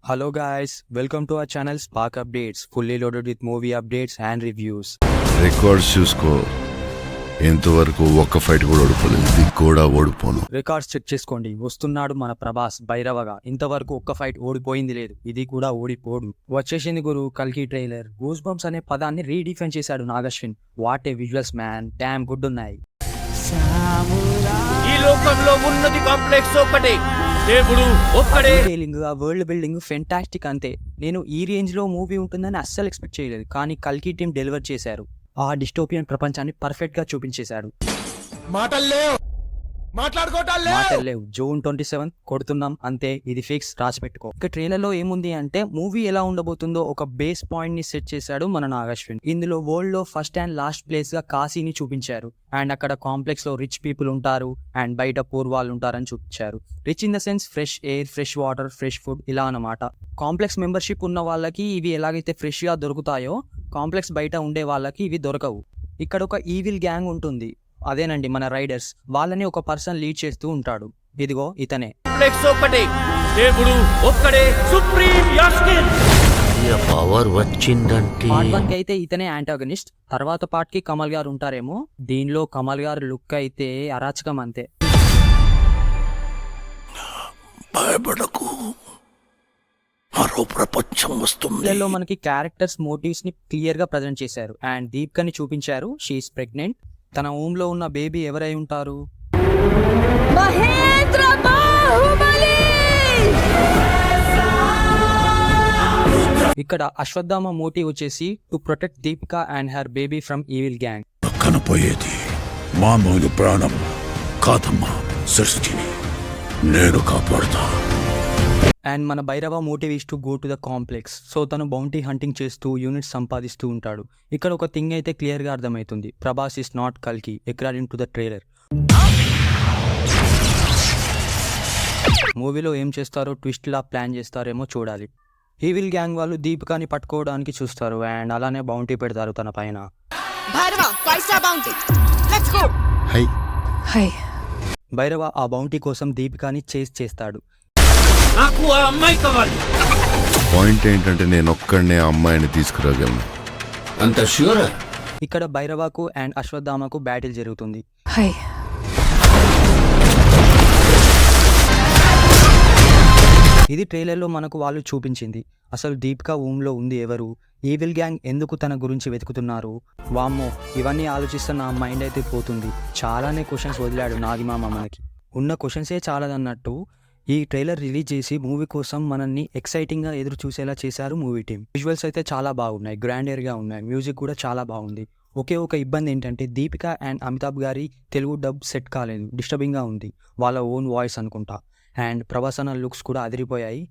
Hello guys, welcome to our channel Spark Updates, fully loaded with movie updates and reviews. Records చూసుకో, ఇంతవరకు ఒక్క fight కూడా ఓడిపోలేదు, ఇది కూడా ఓడిపోను. రికార్డ్స్ చెక్ చేసుకోండి. వస్తున్నాడు మన ప్రభాస్ భైరవగా. ఇంతవరకు ఒక్క ఫైట్ ఓడిపోయింది లేదు, ఇది కూడా ఓడిపోడు. వచ్చేసింది గురు కల్కి ట్రైలర్. గూస్ బంప్స్ అనే పదాన్ని రీడిఫైన్ చేశాడు Nag Ashwin. What a visuals man, damn good ఉన్నాయి. ఈ లోకంలో ఉన్నది కాంప్లెక్స్ ఒకటే, దేవుడు ఒక్కడే. డీటెయిలింగ్, ఆ వరల్డ్ బిల్డింగ్ ఫెంటాస్టిక్ అంతే. నేను ఈ రేంజ్ లో మూవీ ఉంటుందని అస్సలు ఎక్స్పెక్ట్ చేయలేదు, కానీ కల్కి టీం డెలివర్ చేశారు. ఆ డిస్టోపియన్ ప్రపంచాన్ని పర్ఫెక్ట్ గా చూపించేశారు. మాటలేవు. జూన్ 27 కొడుతున్నాం అంతే, ఇది ఫిక్స్, రాసి పెట్టుకో. ఇక ట్రైలర్ లో ఏముంది అంటే మూవీ ఎలా ఉండబోతుందో ఒక బేస్ పాయింట్ ని సెట్ చేశాడు మన నాగశ్విన్. ఇందులో వరల్డ్ లో ఫస్ట్ అండ్ లాస్ట్ ప్లేస్ గా కాశీని చూపించారు. అండ్ అక్కడ కాంప్లెక్స్ లో రిచ్ పీపుల్ ఉంటారు అండ్ బయట పూర్ వాళ్ళు ఉంటారని చూపించారు. Rich in the sense fresh air, fresh water, fresh food ఇలా అన్నమాట. కాంప్లెక్స్ మెంబర్షిప్ ఉన్న వాళ్ళకి ఇవి ఎలాగైతే ఫ్రెష్ గా దొరుకుతాయో కాంప్లెక్స్ బయట ఉండే వాళ్ళకి ఇవి దొరకవు. ఇక్కడ ఒక ఈవిల్ గ్యాంగ్ ఉంటుంది, అదేనండి మన రైడర్స్. వాళ్ళని ఒక పర్సన్ లీడ్ చేస్తూ ఉంటాడు. ఇదిగో ఇతనే. దేవుడు ఒక్కడే, సుప్రీం యాస్కిన్. పవర్ వచ్చిందంటే పార్ట్ 1 కి అయితే ఇతనే యాంటాగనిస్ట్. తర్వాత పార్ట్ కి కమల్ గారు ఉంటారేమో. దీనిలో కమల్ గారు లుక్ అయితే అరాచకం అంతే. భయపడకు, మరో ప్రపంచం వస్తుంది. లో మనకి క్యారెక్టర్స్ మోటివ్స్ ని క్లియర్ గా ప్రజెంట్ చేశారు. అండ్ దీపికని చూపించారు. She is pregnant. తన హోమ్ లో ఉన్న బేబీ ఎవరై ఉంటారు? ఇక్కడ అశ్వత్థామ మోటివ్ వచ్చేసి to protect Deepika and her baby from evil gang. కనపోయేది మామూలు ప్రాణం కాదమ్మా, సృష్టిని నేను కాపాడుతా. అండ్ మన Bhairava motive is to go to the complex. So తను బౌంటీ హంటింగ్ చేస్తూ యూనిట్స్ సంపాదిస్తూ ఉంటాడు. ఇక్కడ ఒక థింగ్ అయితే క్లియర్ గా అర్థమవుతుంది, ప్రభాస్ ఇస్ నాట్ కల్కి అకార్డింగ్ టు ద ట్రైలర్. మూవీలో ఏం చేస్తారో ట్విస్ట్ లా ప్లాన్ చేస్తారేమో చూడాలి. ఈవిల్ గ్యాంగ్ వాళ్ళు దీపికాని పట్టుకోవడానికి చూస్తారు అండ్ అలానే బౌంటీ పెడతారు తన పైన. భైరవ ఆ బౌంటీ కోసం దీపికాని చేస్ చేస్తాడు. నాకు ఆ అమ్మాయి కావాలి. పాయింట్ ఏంటంటే నేను ఒక్కడనే ఆ అమ్మాయిని తీసుకురాగలను. అంత ష్యూర్? ఇక్కడ భైరవకు అండ్ అశ్వత్థామకు బ్యాటిల్ జరుగుతుంది. ఇది ట్రైలర్లో మనకు వాళ్ళు చూపించింది. అసలు దీపిక ఊమ్లో ఉంది ఎవరు? ఈవిల్ గ్యాంగ్ ఎందుకు తన గురించి వెతుకుతున్నారు? వామ్మో, ఇవన్నీ ఆలోచిస్తున్న నా మైండ్ అయితే పోతుంది. చాలానే క్వశ్చన్స్ వదిలాడు నాగిమామ మనకి. ఉన్న క్వశ్చన్సే చాలదన్నట్టు ఈ ట్రైలర్ రిలీజ్ చేసి మూవీ కోసం మనల్ని ఎక్సైటింగ్గా ఎదురు చూసేలా చేశారు మూవీ టీం. విజువల్స్ అయితే చాలా బాగున్నాయి, గ్రాండియర్గా ఉన్నాయి, మ్యూజిక్ కూడా చాలా బాగుంది. ఒకే ఒక ఇబ్బంది ఏంటంటే దీపిక అండ్ అమితాబ్ గారి తెలుగు డబ్ సెట్ కాలేదు, డిస్టర్బింగ్గా ఉంది. వాళ్ళ ఓన్ వాయిస్ అనుకుంటా. అండ్ ప్రభాసన లుక్స్ కూడా అదిరిపోయాయి.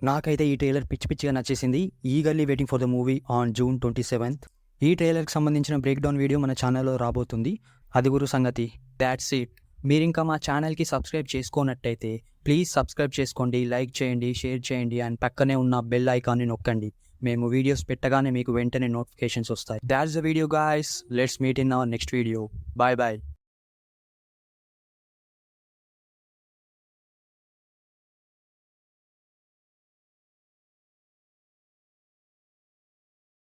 నాకైతే ఈ ట్రైలర్ పిచ్చి పిచ్చిగా నచ్చేసింది. Eagerly waiting for the movie on June 27. ఈ ట్రైలర్కి సంబంధించిన బ్రేక్ డౌన్ వీడియో మన ఛానల్లో రాబోతుంది. అది గురు సంగతి. That's it. మీరు ఇంకా మా ఛానల్కి సబ్స్క్రైబ్ చేసుకోనట్టయితే ప్లీజ్ సబ్స్క్రైబ్ చేసుకోండి, లైక్ చేయండి, షేర్ చేయండి అండ్ పక్కనే ఉన్న బెల్ ఐకాన్ని నొక్కండి. మేము వీడియోస్ పెట్టగానే మీకు వెంటనే నోటిఫికేషన్స్ వస్తాయి. That's the video guys. Let's meet in our next video. Bye bye.